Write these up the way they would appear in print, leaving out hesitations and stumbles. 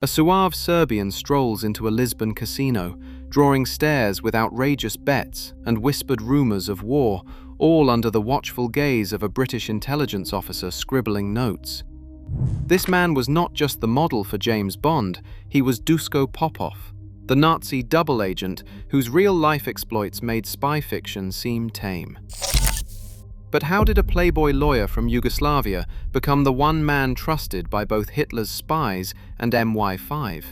A suave Serbian strolls into a Lisbon casino, drawing stares with outrageous bets and whispered rumors of war, all under the watchful gaze of a British intelligence officer scribbling notes. This man was not just the model for James Bond, he was Duško Popov, the Nazi double agent whose real-life exploits made spy fiction seem tame. But how did a playboy lawyer from Yugoslavia become the one man trusted by both Hitler's spies and MI5?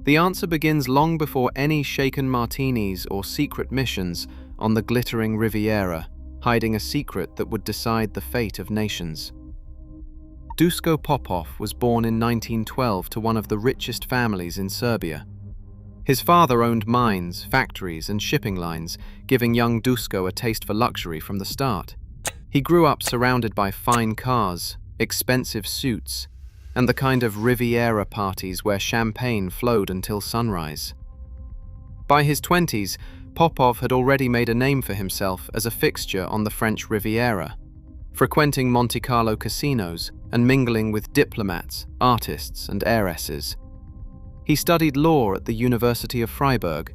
The answer begins long before any shaken martinis or secret missions on the glittering Riviera, hiding a secret that would decide the fate of nations. Duško Popov was born in 1912 to one of the richest families in Serbia. His father owned mines, factories, and shipping lines, giving young Duško a taste for luxury from the start. He grew up surrounded by fine cars, expensive suits, and the kind of Riviera parties where champagne flowed until sunrise. By his 20s, Popov had already made a name for himself as a fixture on the French Riviera, frequenting Monte Carlo casinos and mingling with diplomats, artists, and heiresses. He studied law at the University of Freiburg,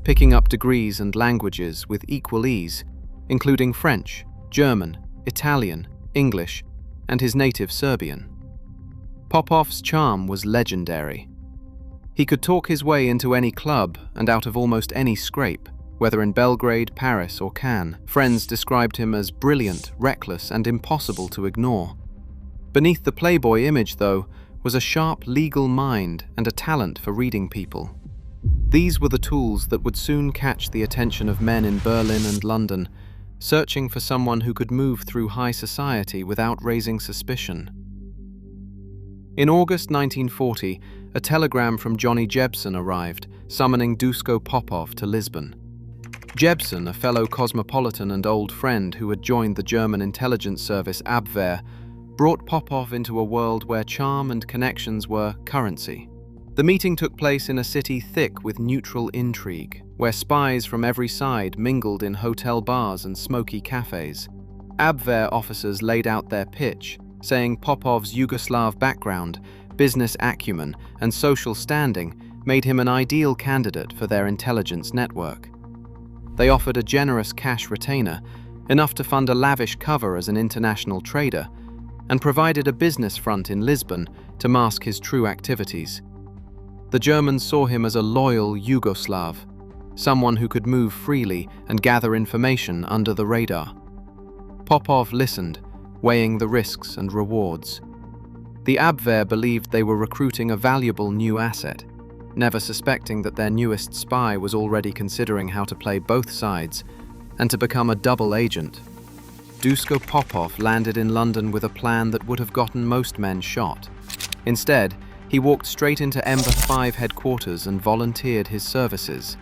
picking up degrees and languages with equal ease, including French, German, Italian, English, and his native Serbian. Popov's charm was legendary. He could talk his way into any club and out of almost any scrape, whether in Belgrade, Paris, or Cannes. Friends described him as brilliant, reckless, and impossible to ignore. Beneath the playboy image, though, was a sharp legal mind and a talent for reading people. These were the tools that would soon catch the attention of men in Berlin and London, searching for someone who could move through high society without raising suspicion. In August 1940, a telegram from Johnny Jebsen arrived, summoning Duško Popov to Lisbon. Jebsen, a fellow cosmopolitan and old friend who had joined the German intelligence service Abwehr, brought Popov into a world where charm and connections were currency. The meeting took place in a city thick with neutral intrigue, where spies from every side mingled in hotel bars and smoky cafes. Abwehr officers laid out their pitch, saying Popov's Yugoslav background, business acumen, and social standing made him an ideal candidate for their intelligence network. They offered a generous cash retainer, enough to fund a lavish cover as an international trader, and provided a business front in Lisbon to mask his true activities. The Germans saw him as a loyal Yugoslav, someone who could move freely and gather information under the radar. Popov listened, weighing the risks and rewards. The Abwehr believed they were recruiting a valuable new asset, never suspecting that their newest spy was already considering how to play both sides and to become a double agent. Duško Popov landed in London with a plan that would have gotten most men shot. Instead, he walked straight into MI5 headquarters and volunteered his services.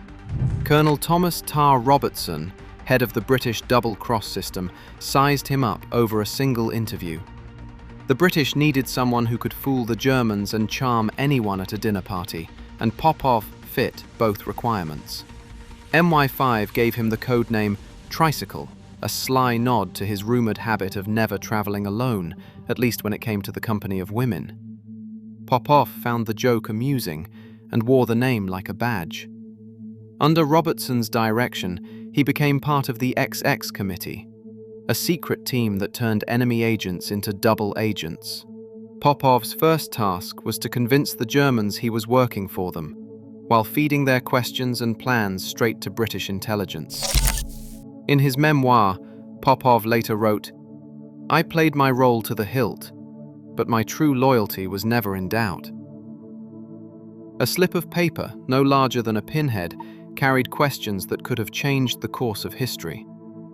Colonel Thomas Tarr Robertson, head of the British double-cross system, sized him up over a single interview. The British needed someone who could fool the Germans and charm anyone at a dinner party, and Popov fit both requirements. MI5 gave him the codename Tricycle, a sly nod to his rumored habit of never traveling alone, at least when it came to the company of women. Popov found the joke amusing and wore the name like a badge. Under Robertson's direction, he became part of the XX Committee, a secret team that turned enemy agents into double agents. Popov's first task was to convince the Germans he was working for them, while feeding their questions and plans straight to British intelligence. In his memoir, Popov later wrote, "I played my role to the hilt, but my true loyalty was never in doubt." A slip of paper, no larger than a pinhead, carried questions that could have changed the course of history.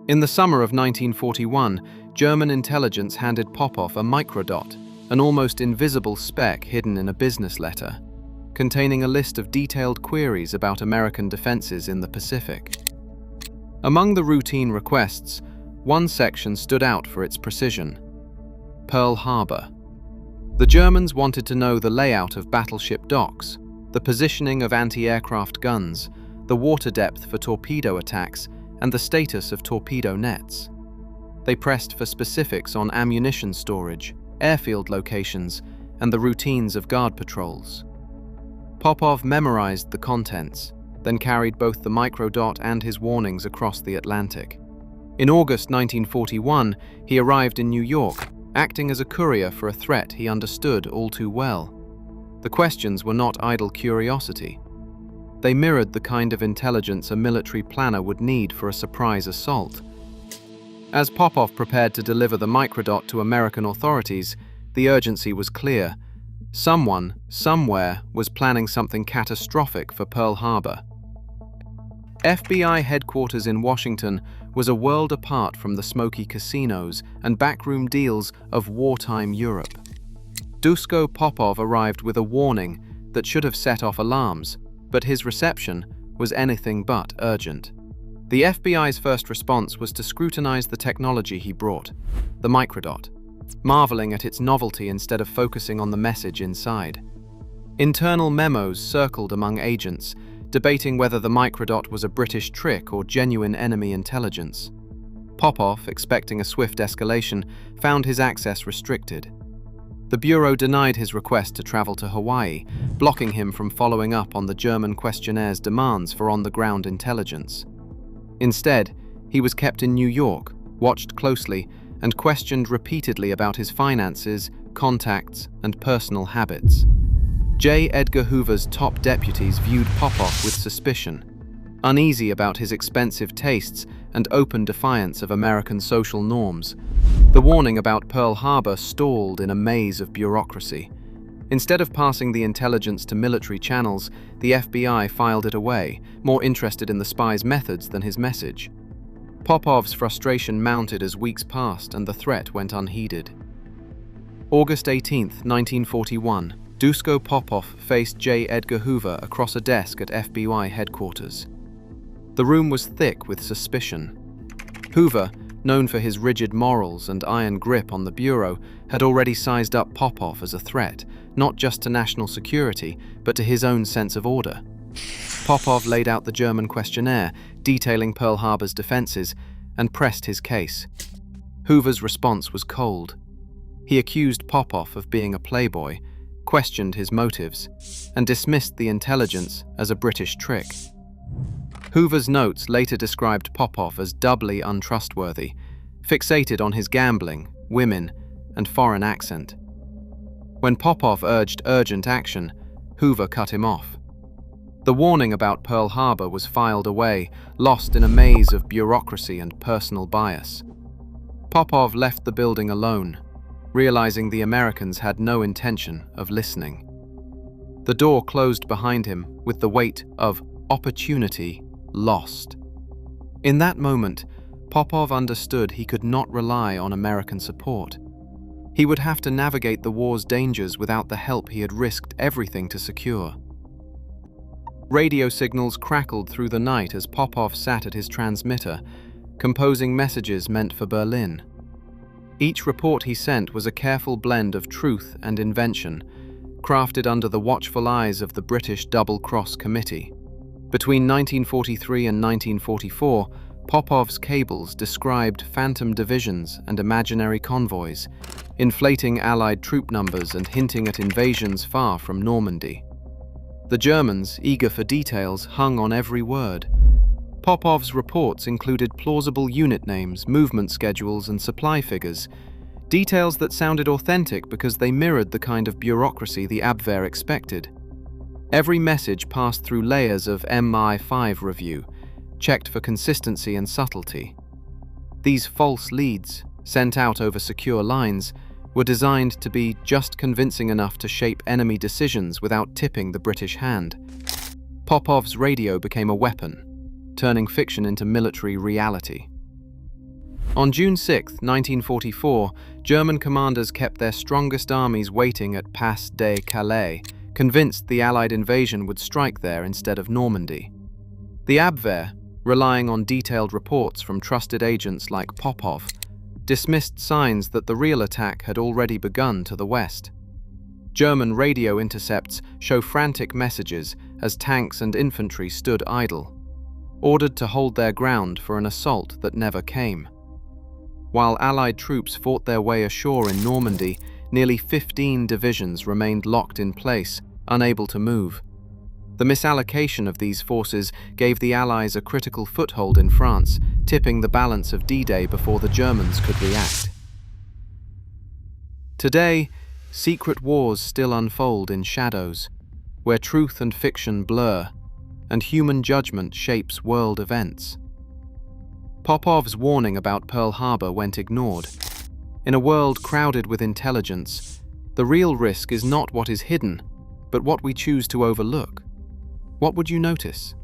In the summer of 1941, German intelligence handed Popov a microdot, an almost invisible speck hidden in a business letter, containing a list of detailed queries about American defenses in the Pacific. Among the routine requests, one section stood out for its precision: Pearl Harbor. The Germans wanted to know the layout of battleship docks, the positioning of anti-aircraft guns, the water depth for torpedo attacks, and the status of torpedo nets. They pressed for specifics on ammunition storage, airfield locations, and the routines of guard patrols. Popov memorized the contents, then carried both the microdot and his warnings across the Atlantic. In August 1941, he arrived in New York, acting as a courier for a threat he understood all too well. The questions were not idle curiosity. They mirrored the kind of intelligence a military planner would need for a surprise assault. As Popov prepared to deliver the microdot to American authorities, the urgency was clear. Someone, somewhere, was planning something catastrophic for Pearl Harbor. FBI headquarters in Washington was a world apart from the smoky casinos and backroom deals of wartime Europe. Duško Popov arrived with a warning that should have set off alarms, but his reception was anything but urgent. The FBI's first response was to scrutinize the technology he brought, the microdot, marveling at its novelty instead of focusing on the message inside. Internal memos circled among agents, debating whether the microdot was a British trick or genuine enemy intelligence. Popov, expecting a swift escalation, found his access restricted. The Bureau denied his request to travel to Hawaii, blocking him from following up on the German questionnaires' demands for on-the-ground intelligence. Instead, he was kept in New York, watched closely, and questioned repeatedly about his finances, contacts, and personal habits. J. Edgar Hoover's top deputies viewed Popov with suspicion, uneasy about his expensive tastes and open defiance of American social norms. The warning about Pearl Harbor stalled in a maze of bureaucracy. Instead of passing the intelligence to military channels, the FBI filed it away, more interested in the spy's methods than his message. Popov's frustration mounted as weeks passed and the threat went unheeded. August 18, 1941, Duško Popov faced J. Edgar Hoover across a desk at FBI headquarters. The room was thick with suspicion. Hoover, known for his rigid morals and iron grip on the Bureau, had already sized up Popov as a threat, not just to national security, but to his own sense of order. Popov laid out the German questionnaire, detailing Pearl Harbor's defenses, and pressed his case. Hoover's response was cold. He accused Popov of being a playboy, questioned his motives, and dismissed the intelligence as a British trick. Hoover's notes later described Popov as doubly untrustworthy, fixated on his gambling, women, and foreign accent. When Popov urged urgent action, Hoover cut him off. The warning about Pearl Harbor was filed away, lost in a maze of bureaucracy and personal bias. Popov left the building alone, realizing the Americans had no intention of listening. The door closed behind him with the weight of opportunity lost. In that moment, Popov understood he could not rely on American support. He would have to navigate the war's dangers without the help he had risked everything to secure. Radio signals crackled through the night as Popov sat at his transmitter, composing messages meant for Berlin. Each report he sent was a careful blend of truth and invention, crafted under the watchful eyes of the British Double Cross Committee. Between 1943 and 1944, Popov's cables described phantom divisions and imaginary convoys, inflating Allied troop numbers and hinting at invasions far from Normandy. The Germans, eager for details, hung on every word. Popov's reports included plausible unit names, movement schedules, and supply figures, details that sounded authentic because they mirrored the kind of bureaucracy the Abwehr expected. Every message passed through layers of MI5 review, checked for consistency and subtlety. These false leads, sent out over secure lines, were designed to be just convincing enough to shape enemy decisions without tipping the British hand. Popov's radio became a weapon, turning fiction into military reality. On June 6, 1944, German commanders kept their strongest armies waiting at Pas de Calais, convinced the Allied invasion would strike there instead of Normandy. The Abwehr, relying on detailed reports from trusted agents like Popov, dismissed signs that the real attack had already begun to the west. German radio intercepts show frantic messages as tanks and infantry stood idle, ordered to hold their ground for an assault that never came. While Allied troops fought their way ashore in Normandy, nearly 15 divisions remained locked in place, unable to move. The misallocation of these forces gave the Allies a critical foothold in France, tipping the balance of D-Day before the Germans could react. Today, secret wars still unfold in shadows, where truth and fiction blur, and human judgment shapes world events. Popov's warning about Pearl Harbor went ignored. In a world crowded with intelligence, the real risk is not what is hidden, but what we choose to overlook. What would you notice?